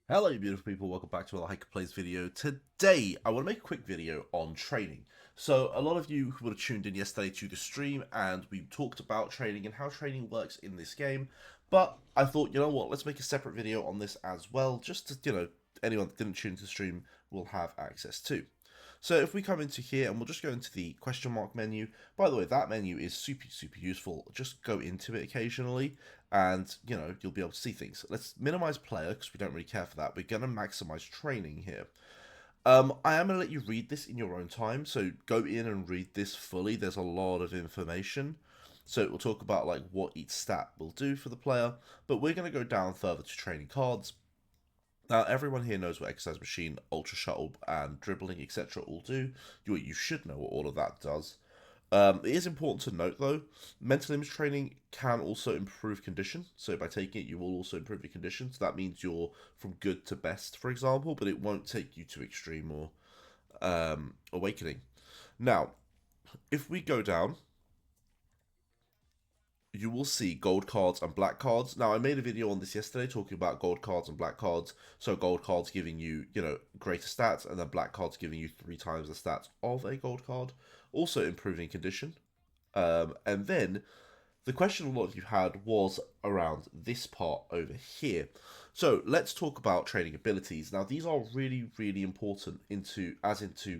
Hello you beautiful people, welcome back to another Hiker Plays video. Today I want to make a quick video on training. So a lot of you would have tuned in yesterday to the stream and we talked about training and how training works in this game. But I thought, you know what, let's make a separate video on this as well, just to, anyone that didn't tune into the stream will have access to. So if we come into here and we'll just go into the question mark menu. By the way, that menu is super useful. Just go into it occasionally and you'll be able to see things. Let's minimize player because we don't really care for that. We're going to maximize training here. I am going to let you read this in your own time, so go in and read this fully. There's a lot of information. So it will talk about like what each stat will do for the player, but we're going to go down further to training cards. Now, everyone here knows what Exercise Machine, Ultra Shuttle, and Dribbling, etc. all do. You should know what all of that does. It is important to note, though, mental image training can also improve condition. So by taking it, you will also improve your condition. So that means you're from good to best, for example, but it won't take you to extreme or awakening. Now, if we go down, you will see gold cards and black cards. Now, I made a video on this yesterday talking about gold cards and black cards. So gold cards giving you, greater stats, and then black cards giving you 3 times the stats of a gold card. Also improving condition. And then the question a lot of you had was around this part over here. So let's talk about training abilities. Now, these are really important into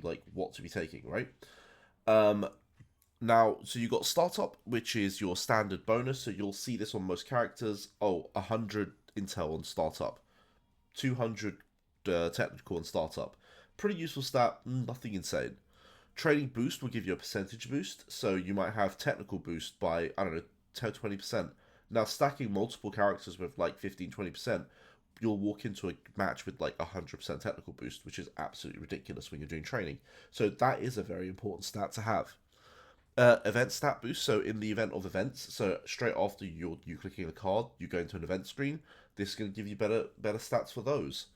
like what to be taking, right? Now, so you got startup, which is your standard bonus. So you'll see this on most characters. Oh, 100 intel on startup, 200 technical on startup. Pretty useful stat, nothing insane. Training boost will give you a percentage boost. So you might have technical boost by, I don't know, 10 20%. Now, stacking multiple characters with like 15-20%, you'll walk into a match with like 100% technical boost, which is absolutely ridiculous when you're doing training. So that is a very important stat to have. Event stat boost. So in the event of events, so straight after you clicking a card, you go into an event screen. This is going to give you better stats for those.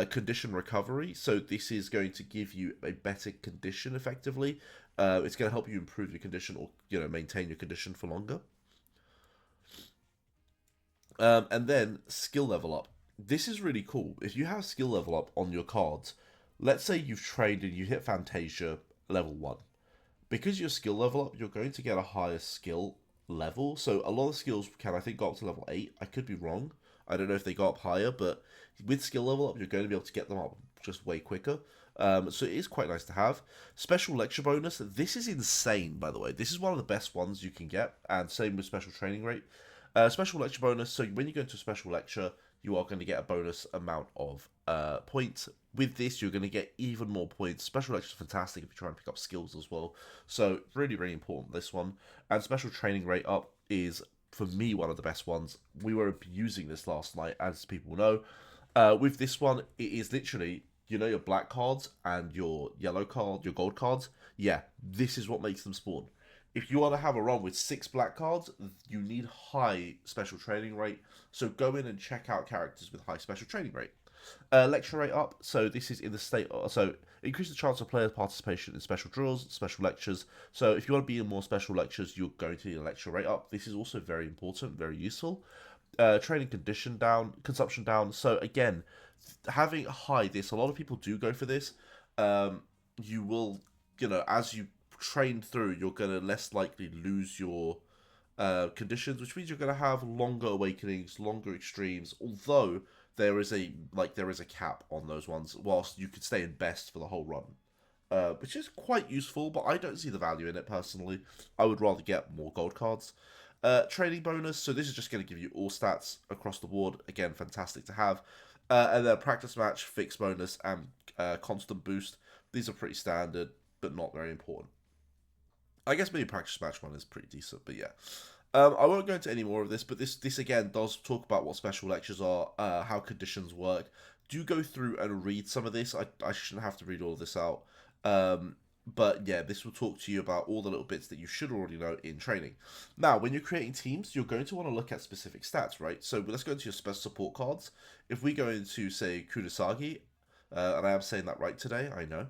Condition recovery. So this is going to give you a better condition effectively. It's going to help you improve your condition or maintain your condition for longer. And then skill level up. This is really cool. If you have skill level up on your cards, let's say you've trained and you hit Fantasia level 1. Because your skill level up, you're going to get a higher skill level. So a lot of skills can, I think, go up to level 8. I could be wrong. I don't know if they go up higher, but with skill level up, you're going to be able to get them up just way quicker. So it is quite nice to have. Special lecture bonus. This is insane, by the way. This is one of the best ones you can get, and same with special training rate. Special lecture bonus. So when you go into a special lecture, you are going to get a bonus amount of points. With this, you're going to get even more points. Special lecture is fantastic if you're trying to pick up skills as well. So really important, this one. And special training rate up is, for me, one of the best ones. We were abusing this last night, as people know. With this one, it is literally, your black cards and your yellow card, your gold cards. Yeah, this is what makes them spawn. If you want to have a run with 6 black cards, you need high special training rate. So go in and check out characters with high special training rate. Lecture rate up. So this is in the state. So increase the chance of player participation in special drills, special lectures. So if you want to be in more special lectures, you're going to need a lecture rate up. This is also very important, very useful. Training condition down, consumption down. So again, having high this, a lot of people do go for this. You will, as you train through, you're going to less likely lose your conditions, which means you're going to have longer awakenings, longer extremes. Although there is a cap on those ones, whilst you could stay in best for the whole run. Which is quite useful, but I don't see the value in it personally. I would rather get more gold cards. Training bonus, so this is just going to give you all stats across the board. Again, fantastic to have. And then practice match, fixed bonus, and constant boost. These are pretty standard, but not very important. I guess maybe practice match one is pretty decent, but yeah. I won't go into any more of this, but this again does talk about what special lectures are, how conditions work. Do go through and read some of this. I shouldn't have to read all of this out. But yeah, this will talk to you about all the little bits that you should already know in training. Now, when you're creating teams, you're going to want to look at specific stats, right? So let's go into your special support cards. If we go into, say, Kurosagi, and I am saying that right today, I know,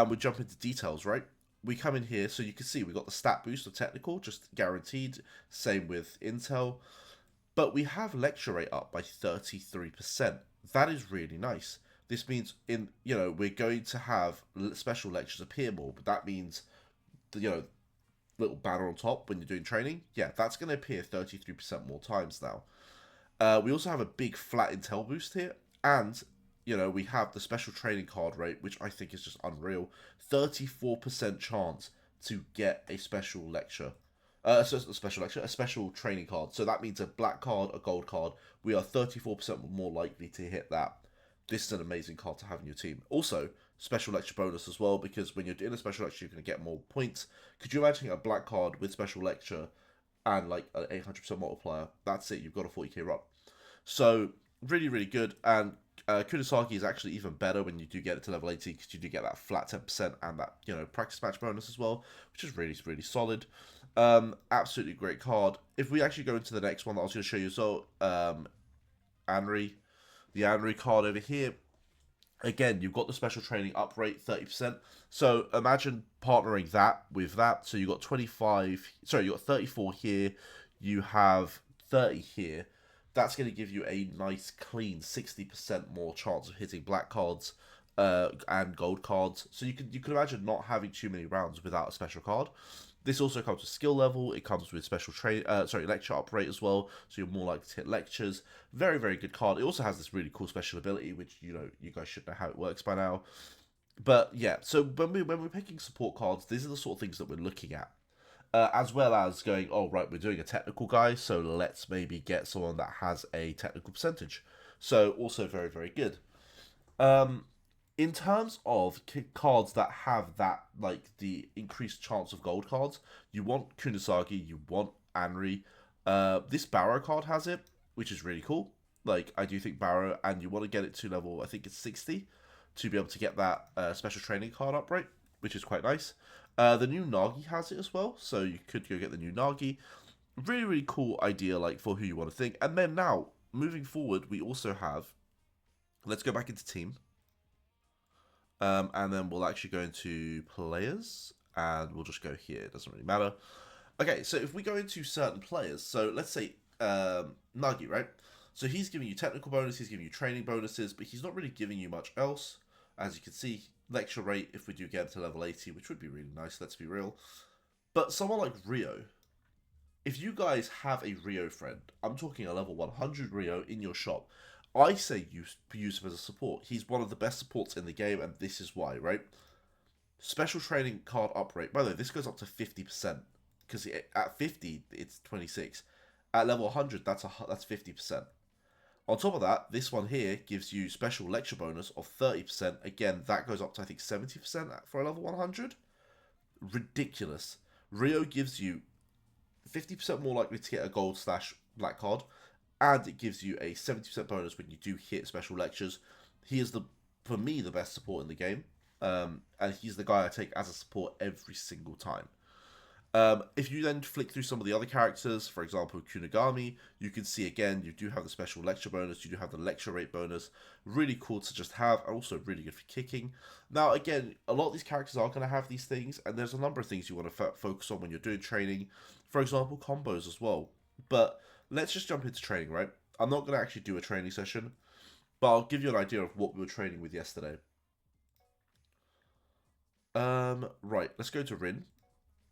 we jump into details, right? We come in here, so you can see we got the stat boost of technical, just guaranteed. Same with Intel. But we have lecture rate up by 33%. That is really nice. This means we're going to have special lectures appear more, but that means the little banner on top when you're doing training. Yeah, that's going to appear 33% more times now. We also have a big flat intel boost here, and we have the special training card rate, which I think is just unreal. 34% chance to get a special lecture. A special training card. So that means a black card, a gold card. We are 34% more likely to hit that. This is an amazing card to have in your team. Also, special lecture bonus as well, because when you're doing a special lecture, you're going to get more points. Could you imagine a black card with special lecture and like an 800% multiplier? That's it. You've got a 40k run. So really, really good. And Kurosaki is actually even better when you do get it to level 80 because you do get that flat 10% and that practice match bonus as well, which is really, really solid. Absolutely great card. If we actually go into the next one that I was going to show you, so Anri, the Anri card over here. Again, you've got the special training up rate 30%. So imagine partnering that with that. So you got 34 here. You have 30 here. That's going to give you a nice clean 60% more chance of hitting black cards and gold cards. So you can imagine not having too many rounds without a special card. This also comes with skill level. It comes with special lecture up rate as well, so you're more likely to hit lectures. Very, very good card. It also has this really cool special ability, which you guys should know how it works by now. But yeah, so when we're picking support cards, these are the sort of things that we're looking at, as well as going, oh right, we're doing a technical guy, so let's maybe get someone that has a technical percentage. So also very, very good. In terms of cards that have that, like the increased chance of gold cards, you want Kunisagi, you want Anri. This Barrow card has it, which is really cool. Like, I do think Barrow, and you want to get it to level, I think it's 60, to be able to get that special training card upright, which is quite nice. The new Nagi has it as well, so you could go get the new Nagi. Really, really cool idea, like, for who you want to think. And then now, moving forward, we also have, let's go back into team. And then we'll actually go into players, and we'll just go here. It doesn't really matter. Okay, so if we go into certain players, so let's say Nagi, right? So he's giving you technical bonus, he's giving you training bonuses, but he's not really giving you much else. As you can see, lecture rate, if we do get him to level 80, which would be really nice, let's be real. But someone like Rio, if you guys have a Rio friend, I'm talking a level 100 Rio in your shop, I say use him as a support. He's one of the best supports in the game, and this is why, right? Special training card up rate. By the way, this goes up to 50%. Because at 50, it's 26. At level 100, that's 50%. On top of that, this one here gives you special lecture bonus of 30%. Again, that goes up to, I think, 70% for a level 100. Ridiculous. Rio gives you 50% more likely to get a gold / black card, and it gives you a 70% bonus when you do hit special lectures. He is, for me, the best support in the game, and he's the guy I take as a support every single time. If you then flick through some of the other characters, for example, Kunigami, you can see again, you do have the special lecture bonus, you do have the lecture rate bonus. Really cool to just have, and also really good for kicking. Now, again, a lot of these characters are going to have these things, and there's a number of things you want to focus on when you're doing training. For example, combos as well. But let's just jump into training, right? I'm not going to actually do a training session, but I'll give you an idea of what we were training with yesterday. Right, let's go to Rin.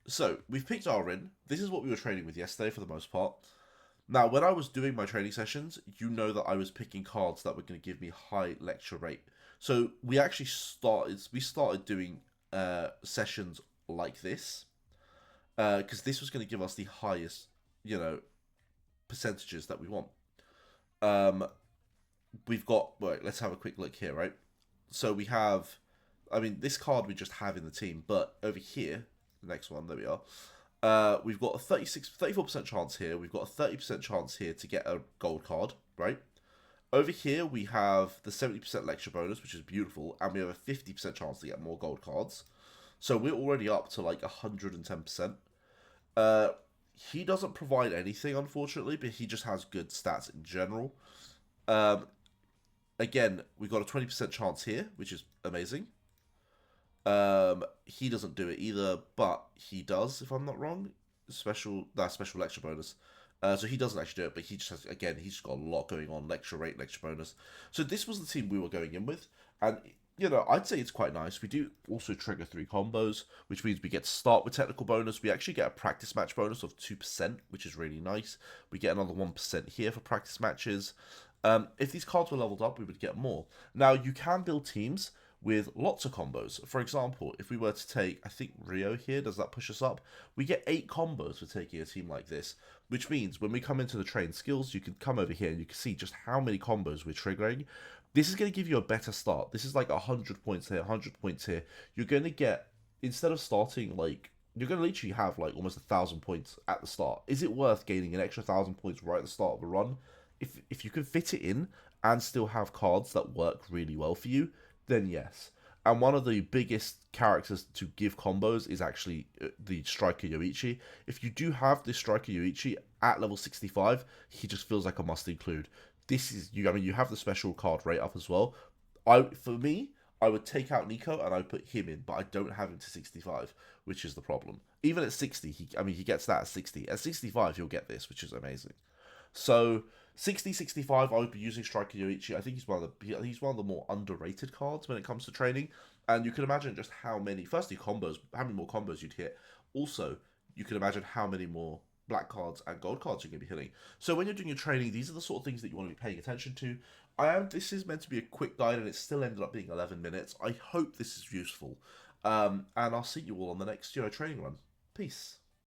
So, we've picked our Rin. This is what we were training with yesterday for the most part. Now, when I was doing my training sessions, you know that I was picking cards that were going to give me high lecture rate. So, we actually started doing sessions like this. Because this was going to give us the highest, percentages that we want. We've got, right, let's have a quick look here, right? So we have, this card we just have in the team, but over here, the next one, there we are. We've got a 34% chance here. We've got a 30% chance here to get a gold card, right? Over here, we have the 70% lecture bonus, which is beautiful, and we have a 50% chance to get more gold cards. So we're already up to like 110%. He doesn't provide anything, unfortunately, but he just has good stats in general. Again, we've got a 20% chance here, which is amazing. He doesn't do it either, but he does, if I'm not wrong. Special lecture bonus. So he doesn't actually do it, but he just has, again, he's just got a lot going on, lecture rate, lecture bonus. So this was the team we were going in with, and I'd say it's quite nice. We do also trigger 3 combos, which means we get to start with technical bonus. We actually get a practice match bonus of 2%, which is really nice. We get another 1% here for practice matches. If these cards were leveled up, we would get more. Now, you can build teams with lots of combos. For example, if we were to take, I think Rio here, does that push us up? We get 8 combos for taking a team like this, which means when we come into the train skills, you can come over here and you can see just how many combos we're triggering. This is going to give you a better start. This is like 100 points here, 100 points here. You're going to get, instead of starting like, you're going to literally have like almost 1,000 points at the start. Is it worth gaining an extra 1,000 points right at the start of a run? If you can fit it in and still have cards that work really well for you, then yes. And one of the biggest characters to give combos is actually the Striker Yoichi. If you do have this Striker Yoichi at level 65, he just feels like a must include. This is you. I mean, you have the special card rate up as well. For me, I would take out Nico and I would put him in, but I don't have him to 65, which is the problem. Even at 60, he gets that at 60. At 65, he'll get this, which is amazing. So 60, 65, I would be using Striker Yoichi. I think he's one of the more underrated cards when it comes to training. And you can imagine just how many, firstly, how many more combos you'd hit. Also, you can imagine how many more black cards and gold cards you're going to be hitting. So when you're doing your training, these are the sort of things that you want to be paying attention to. This is meant to be a quick guide, and it still ended up being 11 minutes. I hope this is useful. And I'll see you all on the next training run. Peace.